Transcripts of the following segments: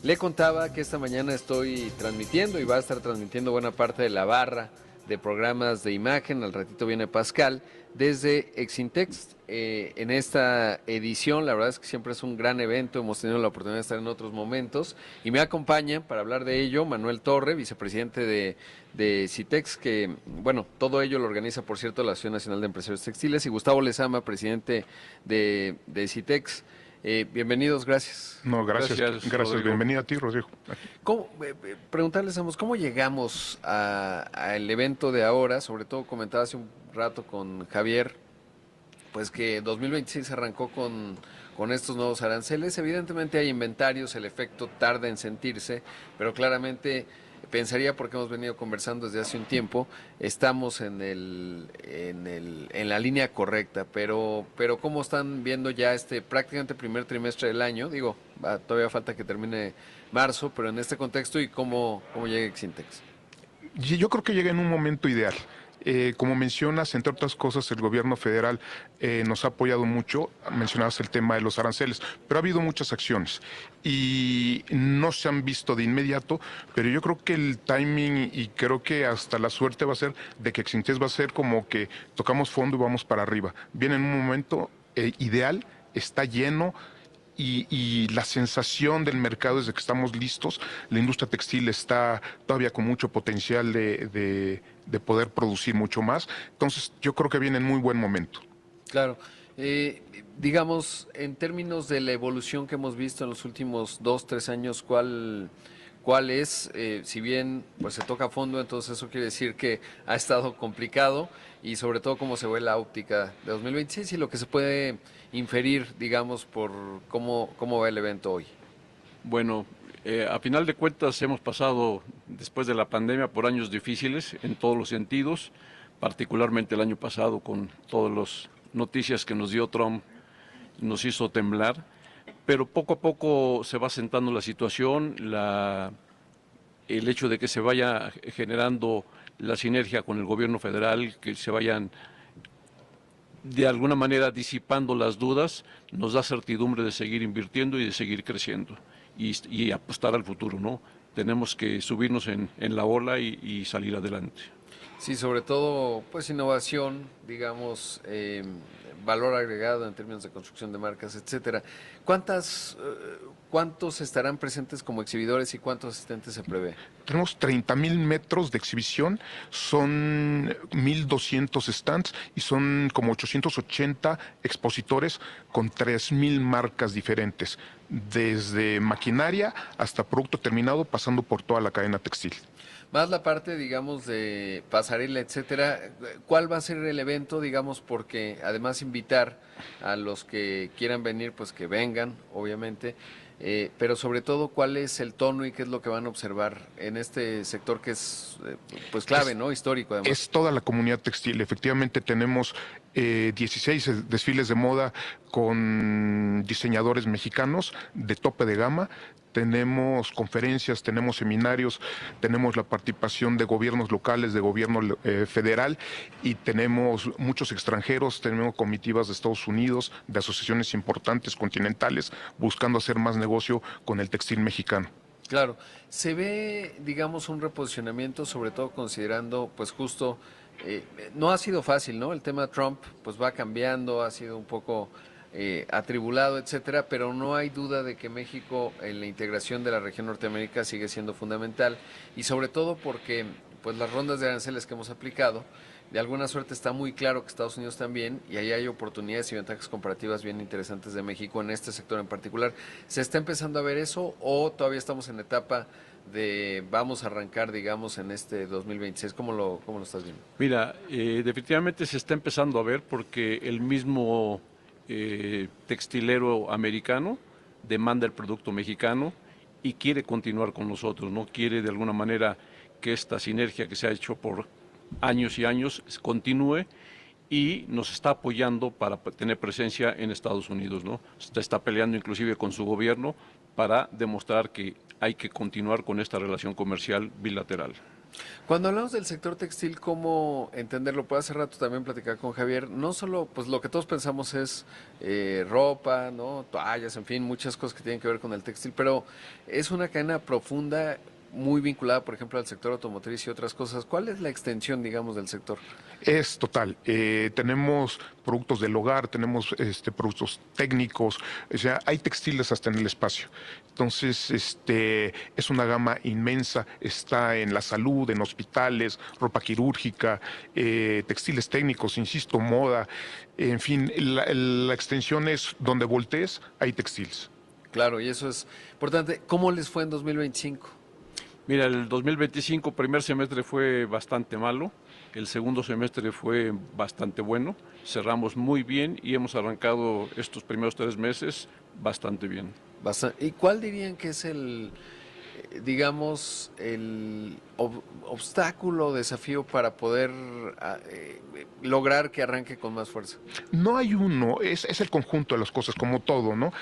Le contaba que esta mañana estoy transmitiendo y va a estar transmitiendo buena parte de la barra de programas de imagen. Al ratito viene Pascal desde Exintex. En esta edición, la verdad es que siempre es un gran evento. Hemos tenido la oportunidad de estar en otros momentos y me acompaña para hablar de ello Manuel Torre, vicepresidente de Citex, que, bueno, todo ello lo organiza, por cierto, la Asociación Nacional de Empresarios Textiles, y Gustavo Lezama, presidente de Citex. Bienvenidos, gracias. No, gracias, Gracias, gracias. Rodrigo. Bienvenida a ti, Rodrigo. Preguntarles, ¿cómo llegamos al evento de ahora? Sobre todo comentaba hace un rato con Javier, pues que 2026 arrancó con estos nuevos aranceles. Evidentemente hay inventarios, el efecto tarda en sentirse, pero claramente pensaría, porque hemos venido conversando desde hace un tiempo, estamos en la línea correcta, pero ¿cómo están viendo ya este prácticamente primer trimestre del año? Digo, todavía falta que termine marzo, pero en este contexto, ¿y cómo llega Exintex? Yo creo que llega en un momento ideal. Como mencionas, entre otras cosas, el gobierno federal nos ha apoyado mucho. Mencionabas el tema de los aranceles, pero ha habido muchas acciones y no se han visto de inmediato, pero yo creo que el timing y creo que hasta la suerte va a ser de que Exintex va a ser como que tocamos fondo y vamos para arriba. Viene en un momento ideal, está lleno. Y la sensación del mercado es de que estamos listos. La industria textil está todavía con mucho potencial de poder producir mucho más. Entonces, yo creo que viene en muy buen momento. Claro. Digamos, en términos de la evolución que hemos visto en los últimos 2, 3 años, ¿cuál es? Si bien pues se toca a fondo, entonces eso quiere decir que ha estado complicado, y sobre todo cómo se ve la óptica de 2026 y lo que se puede inferir, digamos, por cómo va el evento hoy. Bueno, a final de cuentas hemos pasado, después de la pandemia, por años difíciles en todos los sentidos, particularmente el año pasado con todas las noticias que nos dio Trump, nos hizo temblar, pero poco a poco se va sentando la situación, el hecho de que se vaya generando la sinergia con el gobierno federal, que se vayan de alguna manera disipando las dudas, nos da certidumbre de seguir invirtiendo y de seguir creciendo y apostar al futuro, ¿no? Tenemos que subirnos en la ola y salir adelante. Sí, sobre todo, pues innovación, digamos, valor agregado en términos de construcción de marcas, etcétera. ¿Cuántos estarán presentes como exhibidores y cuántos asistentes se prevé? Tenemos 30,000 metros de exhibición, son 1,200 stands y son como 880 expositores con 3,000 marcas diferentes, desde maquinaria hasta producto terminado, pasando por toda la cadena textil. Más la parte, digamos, de pasarela, etcétera. ¿Cuál va a ser el evento, digamos, porque además invitar a los que quieran venir, pues que vengan, obviamente, pero sobre todo, ¿cuál es el tono y qué es lo que van a observar en este sector que es, pues clave, Es, ¿no? Histórico, además. es toda la comunidad textil. Efectivamente tenemos 16 desfiles de moda con diseñadores mexicanos de tope de gama. Tenemos conferencias, tenemos seminarios, tenemos la participación de gobiernos locales, de gobierno federal, y tenemos muchos extranjeros, tenemos comitivas de Estados Unidos, de asociaciones importantes continentales, buscando hacer más negocio con el textil mexicano. Claro, se ve, digamos, un reposicionamiento, sobre todo considerando, pues justo, no ha sido fácil, ¿no? El tema Trump, pues va cambiando, ha sido un poco atribulado, etcétera, pero no hay duda de que México en la integración de la región Norteamérica sigue siendo fundamental, y sobre todo porque, pues las rondas de aranceles que hemos aplicado, de alguna suerte está muy claro que Estados Unidos también, y ahí hay oportunidades y ventajas comparativas bien interesantes de México en este sector en particular. ¿Se está empezando a ver eso o todavía estamos en etapa de vamos a arrancar, digamos, en este 2026? ¿Cómo lo estás viendo? Mira, definitivamente se está empezando a ver porque el mismo textilero americano demanda el producto mexicano y quiere continuar con nosotros, no quiere de alguna manera que esta sinergia que se ha hecho por años y años continúe, y nos está apoyando para tener presencia en Estados Unidos, ¿no? Se está peleando inclusive con su gobierno para demostrar que hay que continuar con esta relación comercial bilateral. Cuando hablamos del sector textil, ¿cómo entenderlo? Pues hace rato también platicar con Javier, no solo, pues lo que todos pensamos es ropa, ¿no? Toallas, en fin, muchas cosas que tienen que ver con el textil, pero es una cadena profunda, muy vinculada, por ejemplo, al sector automotriz y otras cosas. ¿Cuál es la extensión, digamos, del sector? Es total. Tenemos productos del hogar, tenemos productos técnicos, o sea, hay textiles hasta en el espacio. Entonces, es una gama inmensa. Está en la salud, en hospitales, ropa quirúrgica, textiles técnicos, insisto, moda. En fin, la extensión es donde voltees, hay textiles. Claro, y eso es importante. ¿Cómo les fue en 2025? Mira, el 2025 primer semestre fue bastante malo, el segundo semestre fue bastante bueno, cerramos muy bien y hemos arrancado estos primeros 3 meses bastante bien. ¿Y cuál dirían que es digamos, obstáculo o desafío para poder lograr que arranque con más fuerza? No hay uno, es el conjunto de las cosas, como todo, ¿no?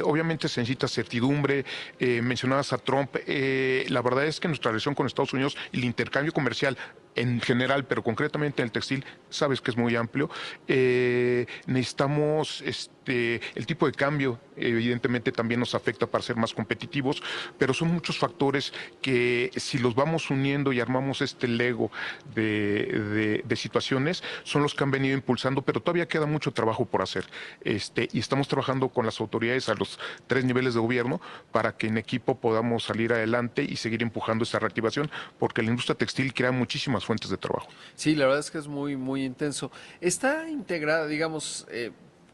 Obviamente se necesita certidumbre, mencionabas a Trump, la verdad es que nuestra relación con Estados Unidos y el intercambio comercial en general, pero concretamente en el textil, sabes que es muy amplio. Necesitamos el tipo de cambio, evidentemente también nos afecta para ser más competitivos, pero son muchos factores que si los vamos uniendo y armamos este Lego de situaciones, son los que han venido impulsando, pero todavía queda mucho trabajo por hacer. Y estamos trabajando con las autoridades a los 3 niveles de gobierno para que en equipo podamos salir adelante y seguir empujando esta reactivación, porque la industria textil crea muchísimas fuentes de trabajo. Sí, la verdad es que es muy, muy intenso. Está integrada, digamos,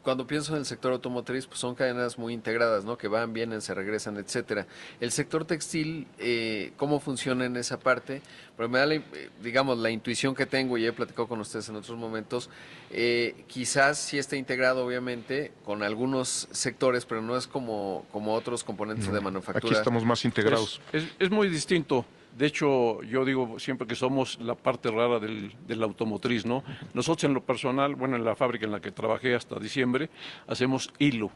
cuando pienso en el sector automotriz, pues son cadenas muy integradas, ¿no? Que van, vienen, se regresan, etcétera. El sector textil, ¿cómo funciona en esa parte? Pero me da, digamos, la intuición que tengo, y he platicado con ustedes en otros momentos, quizás sí está integrado, obviamente, con algunos sectores, pero no es como otros componentes de No, aquí manufactura. estamos más integrados. Es muy distinto. De hecho, yo digo siempre que somos la parte rara del automotriz, ¿no? Nosotros en lo personal, bueno, en la fábrica en la que trabajé hasta diciembre, hacemos hilo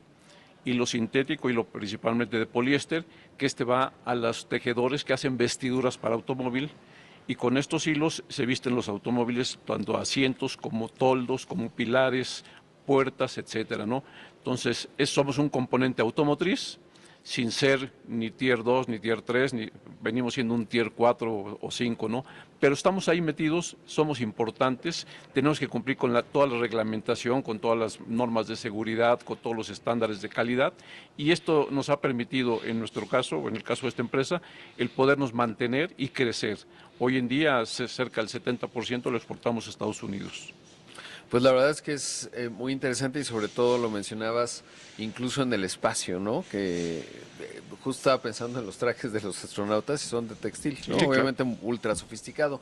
sintético, hilo principalmente de poliéster, que va a los tejedores que hacen vestiduras para automóvil, y con estos hilos se visten los automóviles, tanto asientos como toldos, como pilares, puertas, etcétera, ¿no? Entonces, somos un componente automotriz, sin ser ni tier 2 ni tier 3 venimos siendo un tier 4 o 5, ¿no? Pero estamos ahí metidos, somos importantes, tenemos que cumplir con toda la reglamentación, con todas las normas de seguridad, con todos los estándares de calidad, y esto nos ha permitido, en nuestro caso, o en el caso de esta empresa, el podernos mantener y crecer. Hoy en día, cerca del 70% lo exportamos a Estados Unidos. Pues la verdad es que es muy interesante y sobre todo lo mencionabas incluso en el espacio, ¿no? Que justo estaba pensando en los trajes de los astronautas y son de textil, ¿no? Sí, claro. Obviamente ultra sofisticado.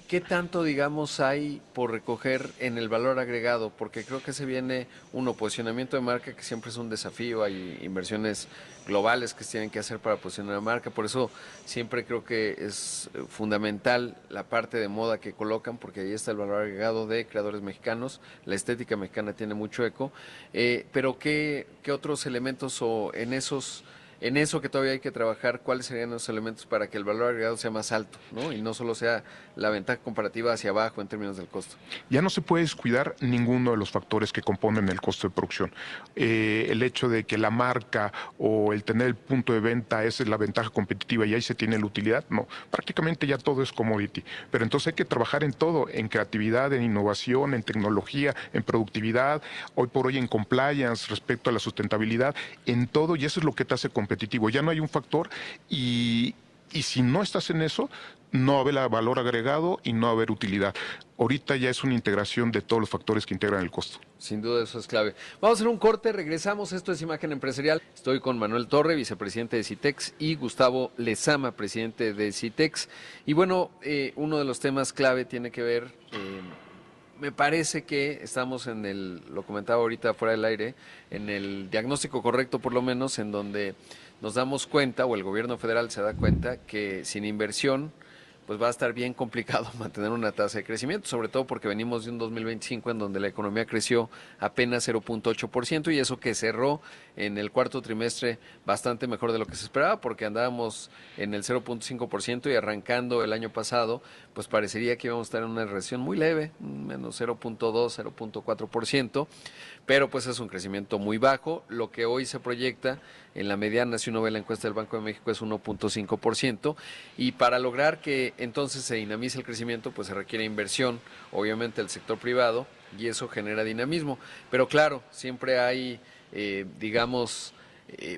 ¿Qué tanto, digamos, hay por recoger en el valor agregado? Porque creo que se viene un posicionamiento de marca que siempre es un desafío, hay inversiones globales que se tienen que hacer para posicionar la marca, por eso siempre creo que es fundamental la parte de moda que colocan, porque ahí está el valor agregado de creadores mexicanos, la estética mexicana tiene mucho eco, pero ¿qué otros elementos o en eso que todavía hay que trabajar, cuáles serían los elementos para que el valor agregado sea más alto, ¿no? Y no solo sea la ventaja comparativa hacia abajo en términos del costo? Ya no se puede descuidar ninguno de los factores que componen el costo de producción. El hecho de que la marca o el tener el punto de venta esa es la ventaja competitiva y ahí se tiene la utilidad, no. Prácticamente ya todo es commodity. Pero entonces hay que trabajar en todo, en creatividad, en innovación, en tecnología, en productividad, hoy por hoy en compliance respecto a la sustentabilidad, en todo, y eso es lo que te hace competitivo. Ya no hay un factor y si no estás en eso, no va a haber valor agregado y no va a haber utilidad. Ahorita ya es una integración de todos los factores que integran el costo. Sin duda eso es clave. Vamos a hacer un corte, regresamos. Esto es Imagen Empresarial. Estoy con Manuel Torre, vicepresidente de CITEX, y Gustavo Lezama, presidente de CITEX. Y bueno, uno de los temas clave tiene que ver, me parece que estamos lo comentaba ahorita fuera del aire, en el diagnóstico correcto por lo menos, en donde nos damos cuenta, o el gobierno federal se da cuenta, que sin inversión pues va a estar bien complicado mantener una tasa de crecimiento, sobre todo porque venimos de un 2025 en donde la economía creció apenas 0.8% y eso que cerró en el cuarto trimestre bastante mejor de lo que se esperaba, porque andábamos en el 0.5% y arrancando el año pasado, pues parecería que íbamos a estar en una recesión muy leve, menos 0.2, 0.4%, pero pues es un crecimiento muy bajo. Lo que hoy se proyecta en la mediana, si uno ve la encuesta del Banco de México, es 1.5%, y para lograr que entonces se dinamice el crecimiento, pues se requiere inversión, obviamente el sector privado, y eso genera dinamismo. Pero claro, siempre hay, digamos,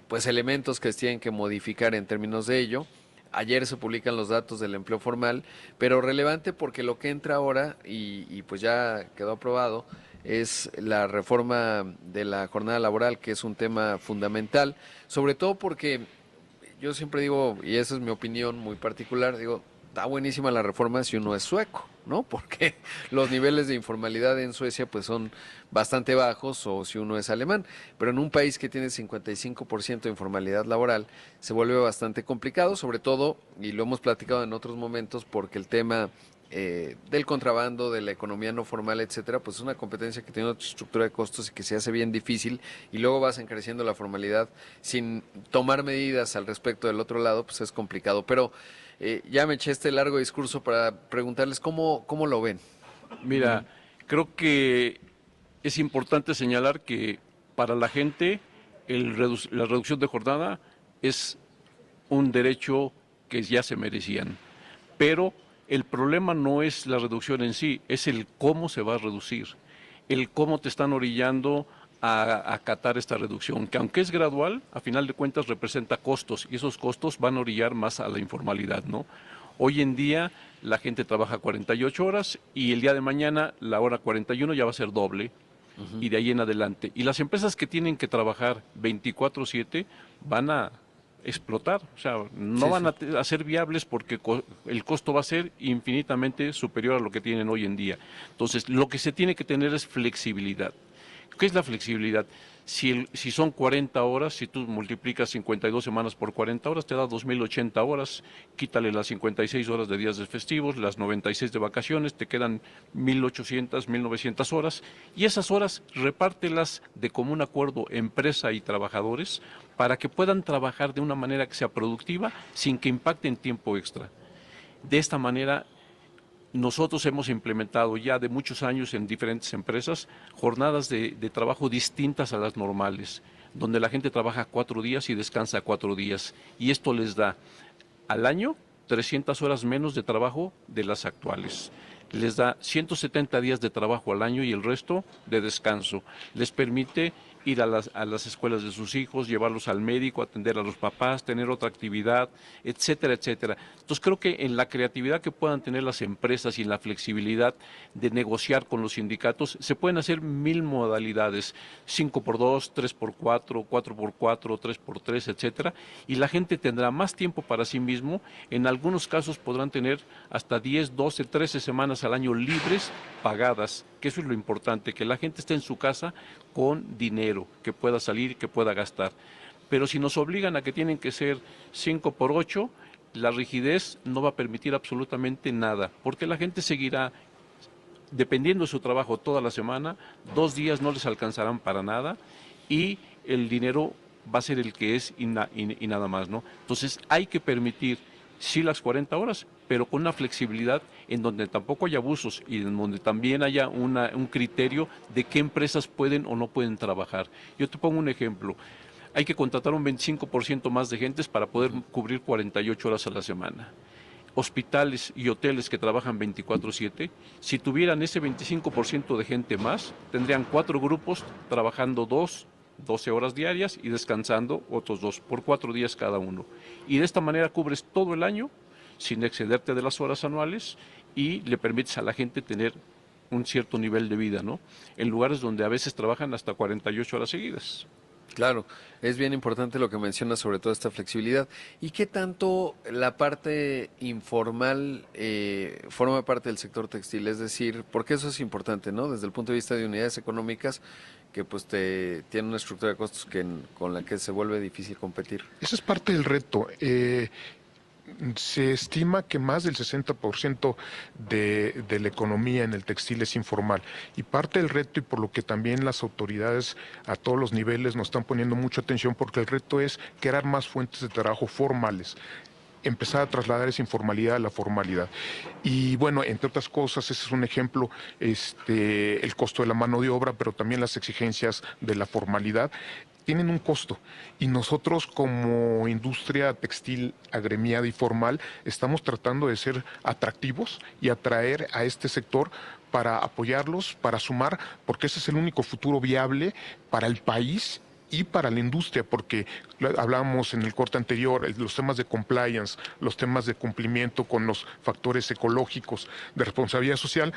pues elementos que se tienen que modificar en términos de ello. Ayer se publican los datos del empleo formal, pero relevante porque lo que entra ahora, y pues ya quedó aprobado, es la reforma de la jornada laboral, que es un tema fundamental, sobre todo porque yo siempre digo, y esa es mi opinión muy particular, digo, está buenísima la reforma si uno es sueco, ¿no? Porque los niveles de informalidad en Suecia pues son bastante bajos, o si uno es alemán, pero en un país que tiene 55% de informalidad laboral se vuelve bastante complicado, sobre todo, y lo hemos platicado en otros momentos, porque el tema del contrabando, de la economía no formal, etcétera, pues es una competencia que tiene otra estructura de costos y que se hace bien difícil, y luego vas encareciendo la formalidad sin tomar medidas al respecto del otro lado, pues es complicado. Pero ya me eché este largo discurso para preguntarles cómo lo ven. Mira, creo que es importante señalar que para la gente la reducción de jornada es un derecho que ya se merecían. Pero el problema no es la reducción en sí, es el cómo se va a reducir, el cómo te están orillando a acatar esta reducción, que aunque es gradual, a final de cuentas representa costos y esos costos van a orillar más a la informalidad, ¿no? Hoy en día la gente trabaja 48 horas y el día de mañana la hora 41 ya va a ser doble y de ahí en adelante. Y las empresas que tienen que trabajar 24/7 van a explotar, o sea, no Sí, van sí. a ser viables porque el costo va a ser infinitamente superior a lo que tienen hoy en día. Entonces, lo que se tiene que tener es flexibilidad. ¿Qué es la flexibilidad? Si son 40 horas, si tú multiplicas 52 semanas por 40 horas, te da 2080 horas, quítale las 56 horas de días de festivos, las 96 de vacaciones, te quedan 1800, 1900 horas, y esas horas repártelas de común acuerdo empresa y trabajadores para que puedan trabajar de una manera que sea productiva sin que impacte en tiempo extra. De esta manera nosotros hemos implementado ya de muchos años en diferentes empresas jornadas de trabajo distintas a las normales, donde la gente trabaja 4 días y descansa 4 días. Y esto les da al año 300 horas menos de trabajo de las actuales. Les da 170 días de trabajo al año y el resto de descanso. Les permite ir a las escuelas de sus hijos, llevarlos al médico, atender a los papás, tener otra actividad, etcétera, etcétera. Entonces creo que en la creatividad que puedan tener las empresas y en la flexibilidad de negociar con los sindicatos, se pueden hacer mil modalidades, 5x2, 3x4, 4x4, 3x3, etcétera, y la gente tendrá más tiempo para sí mismo. En algunos casos podrán tener hasta 10, 12, 13 semanas al año libres pagadas, que eso es lo importante, que la gente esté en su casa con dinero, que pueda salir, que pueda gastar. Pero si nos obligan a que tienen que ser 5x8, la rigidez no va a permitir absolutamente nada, porque la gente seguirá dependiendo de su trabajo toda la semana, 2 días no les alcanzarán para nada y el dinero va a ser el que es y nada más, ¿no? Entonces hay que permitir sí las 40 horas, pero con una flexibilidad en donde tampoco haya abusos y en donde también haya un criterio de qué empresas pueden o no pueden trabajar. Yo te pongo un ejemplo. Hay que contratar un 25% más de gentes para poder cubrir 48 horas a la semana. Hospitales y hoteles que trabajan 24/7, si tuvieran ese 25% de gente más, tendrían 4 grupos trabajando 12 horas diarias y descansando otros 2 por 4 días cada uno. Y de esta manera cubres todo el año sin excederte de las horas anuales y le permites a la gente tener un cierto nivel de vida, ¿no? En lugares donde a veces trabajan hasta 48 horas seguidas. Claro, es bien importante lo que mencionas sobre toda esta flexibilidad. ¿Y qué tanto la parte informal forma parte del sector textil? Es decir, porque eso es importante, ¿no? Desde el punto de vista de unidades económicas, que pues tiene una estructura de costos con la que se vuelve difícil competir. Ese es parte del reto. Se estima que más del 60% de la economía en el textil es informal y parte del reto, y por lo que también las autoridades a todos los niveles nos están poniendo mucha atención, porque el reto es crear más fuentes de trabajo formales, empezar a trasladar esa informalidad a la formalidad. Y bueno, entre otras cosas, ese es un ejemplo, el costo de la mano de obra, pero también las exigencias de la formalidad tienen un costo, y nosotros como industria textil agremiada y formal estamos tratando de ser atractivos y atraer a este sector para apoyarlos, para sumar, porque ese es el único futuro viable para el país y para la industria, porque hablábamos en el corte anterior, los temas de compliance, los temas de cumplimiento con los factores ecológicos, de responsabilidad social,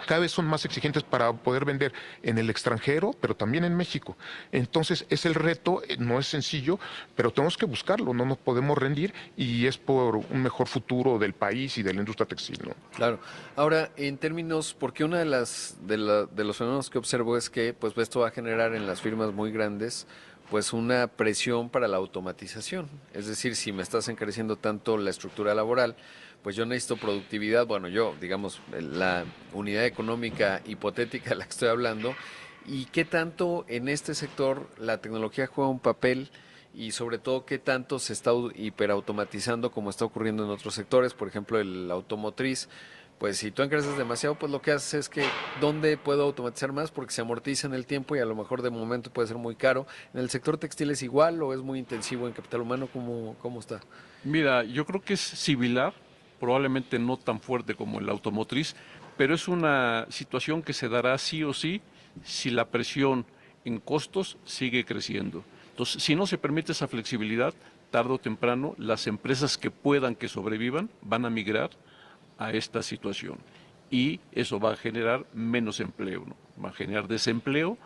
cada vez son más exigentes para poder vender en el extranjero, pero también en México. Entonces, es el reto, no es sencillo, pero tenemos que buscarlo, no nos podemos rendir, y es por un mejor futuro del país y de la industria textil, ¿no? Claro. Ahora, en términos, porque una de de los fenómenos que observo es que pues esto va a generar en las firmas muy grandes pues una presión para la automatización. Es decir, si me estás encareciendo tanto la estructura laboral, pues yo necesito productividad. Bueno, yo, digamos, la unidad económica hipotética de la que estoy hablando, y qué tanto en este sector la tecnología juega un papel, y sobre todo qué tanto se está hiperautomatizando como está ocurriendo en otros sectores, por ejemplo el automotriz. Pues si tú encareces demasiado, pues lo que haces es que ¿dónde puedo automatizar más? Porque se amortiza en el tiempo y a lo mejor de momento puede ser muy caro. ¿En el sector textil es igual o es muy intensivo en capital humano? ¿Cómo está? Mira, yo creo que es similar, probablemente no tan fuerte como el automotriz, pero es una situación que se dará sí o sí si la presión en costos sigue creciendo. Entonces, si no se permite esa flexibilidad, tarde o temprano las empresas que puedan, que sobrevivan, van a migrar a esta situación. Y eso va a generar menos empleo, ¿no? Va a generar desempleo,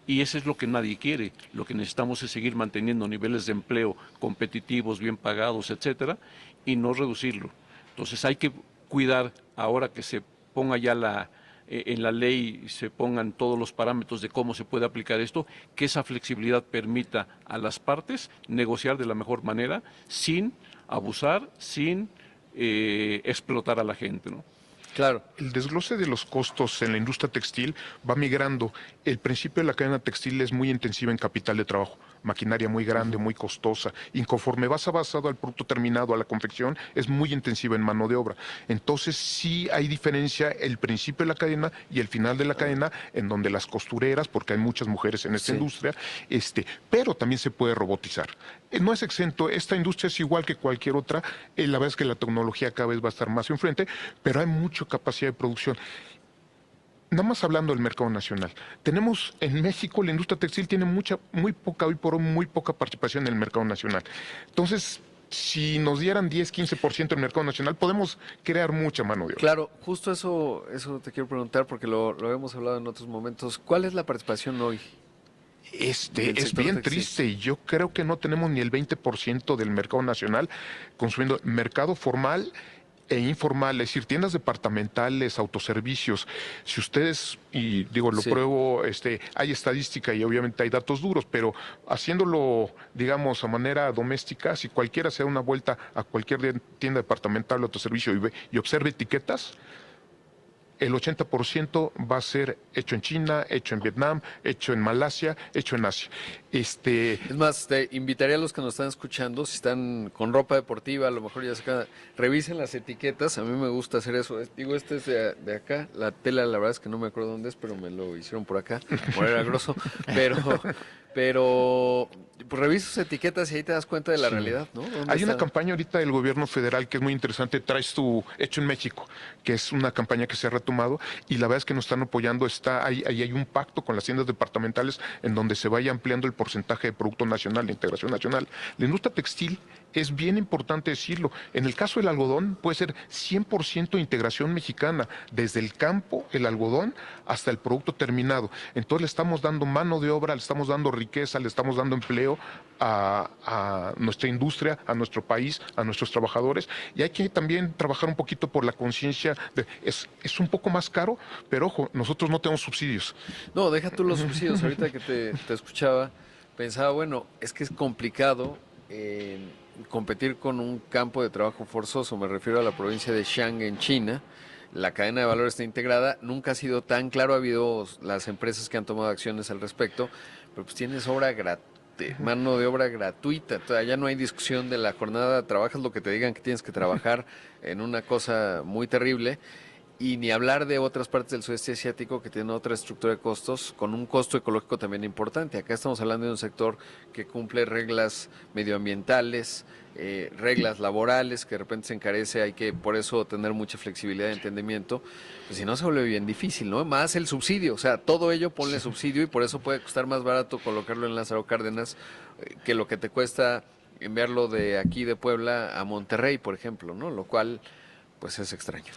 y eso es lo que nadie quiere. Lo que necesitamos es seguir manteniendo niveles de empleo competitivos, bien pagados, etcétera, y no reducirlo. Entonces hay que cuidar, ahora que se ponga ya en la ley, se pongan todos los parámetros de cómo se puede aplicar esto, que esa flexibilidad permita a las partes negociar de la mejor manera, sin abusar, sin explotar a la gente, ¿no? Claro. El desglose de los costos en la industria textil va migrando. El principio de la cadena textil es muy intensiva en capital de trabajo, maquinaria muy grande, muy costosa, y conforme vas avanzado al producto terminado, a la confección, es muy intensiva en mano de obra. Entonces sí hay diferencia el principio de la cadena y el final de la cadena, en donde las costureras, porque hay muchas mujeres en esta Sí. industria, pero también se puede robotizar. No es exento, esta industria es igual que cualquier otra, la verdad es que la tecnología cada vez va a estar más enfrente, pero hay mucha capacidad de producción. Nada más hablando del mercado nacional, tenemos en México, la industria textil tiene muy poca, hoy por hoy, muy poca participación en el mercado nacional. Entonces, si nos dieran 10, 15% del mercado nacional, podemos crear mucha mano de obra. Claro, justo eso te quiero preguntar porque lo hemos hablado en otros momentos. ¿Cuál es la participación hoy del Es sector bien textil? triste, y yo creo que no tenemos ni el 20% del mercado nacional consumiendo mercado formal e informal, es decir, tiendas departamentales, autoservicios. Si ustedes, y digo, lo Sí. pruebo, hay estadística y obviamente hay datos duros, pero haciéndolo, digamos, a manera doméstica, si cualquiera se da una vuelta a cualquier tienda departamental o autoservicio y observe etiquetas, el 80% va a ser hecho en China, hecho en Vietnam, hecho en Malasia, hecho en Asia. Es más, te invitaría a los que nos están escuchando, si están con ropa deportiva, a lo mejor ya sacan, revisen las etiquetas. A mí me gusta hacer eso. Digo, este es de acá. La tela, la verdad es que no me acuerdo dónde es, pero me lo hicieron por acá. Morera Grosso. Pero, pero, pues revisa sus etiquetas y ahí te das cuenta de la Sí. realidad, ¿no? ¿Dónde Hay una está? campaña ahorita del gobierno federal que es muy interesante, Traes tu Hecho en México, que es una campaña que se ha retomado, y la verdad es que nos están apoyando. Ahí hay un pacto con las tiendas departamentales en donde se vaya ampliando el porcentaje de producto nacional, de integración nacional. La industria textil es bien importante decirlo. En el caso del algodón puede ser 100% integración mexicana, desde el campo, el algodón, hasta el producto terminado. Entonces le estamos dando mano de obra, le estamos dando riqueza, le estamos dando empleo a nuestra industria, a nuestro país, a nuestros trabajadores, y hay que también trabajar un poquito por la conciencia. Es un poco más caro, pero ojo, nosotros no tenemos subsidios. No, deja tú los subsidios. Ahorita que te escuchaba, pensaba, bueno, es que es complicado competir con un campo de trabajo forzoso. Me refiero a la provincia de Xi'an en China. La cadena de valor está integrada. Nunca ha sido tan claro. Ha habido las empresas que han tomado acciones al respecto, pero pues tienes mano de obra gratuita. Ya no hay discusión de la jornada. Trabajas lo que te digan que tienes que trabajar en una cosa muy terrible. Y ni hablar de otras partes del sudeste asiático que tienen otra estructura de costos con un costo ecológico también importante. Acá estamos hablando de un sector que cumple reglas medioambientales, reglas laborales, que de repente se encarece, hay que por eso tener mucha flexibilidad de entendimiento. Pues si no se vuelve bien difícil, ¿no? Más el subsidio, o sea, todo ello ponle subsidio y por eso puede costar más barato colocarlo en Lázaro Cárdenas que lo que te cuesta enviarlo de aquí de Puebla a Monterrey, por ejemplo, ¿no? Lo cual pues es extraño.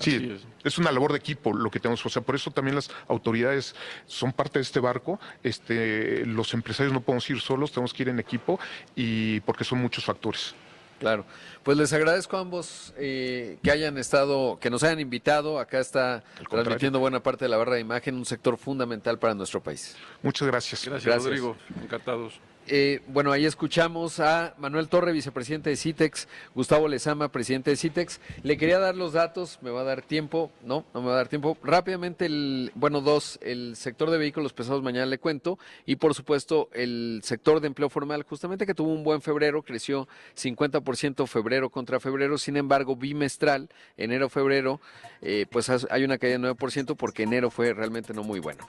Sí, es una labor de equipo lo que tenemos, o sea, por eso también las autoridades son parte de este barco, los empresarios no podemos ir solos, tenemos que ir en equipo y porque son muchos factores. Claro, pues les agradezco a ambos que hayan estado, que nos hayan invitado. Acá está transmitiendo buena parte de la barra de imagen, un sector fundamental para nuestro país. Muchas gracias. Gracias. Rodrigo, encantados. Bueno, ahí escuchamos a Manuel Torre, vicepresidente de CITEX, Gustavo Lezama, presidente de CITEX. Le quería dar los datos, ¿me va a dar tiempo? No me va a dar tiempo. Rápidamente, el sector de vehículos pesados mañana le cuento, y por supuesto el sector de empleo formal, justamente que tuvo un buen febrero, creció 50% febrero contra febrero, sin embargo, bimestral, enero-febrero, pues hay una caída de 9% porque enero fue realmente no muy bueno.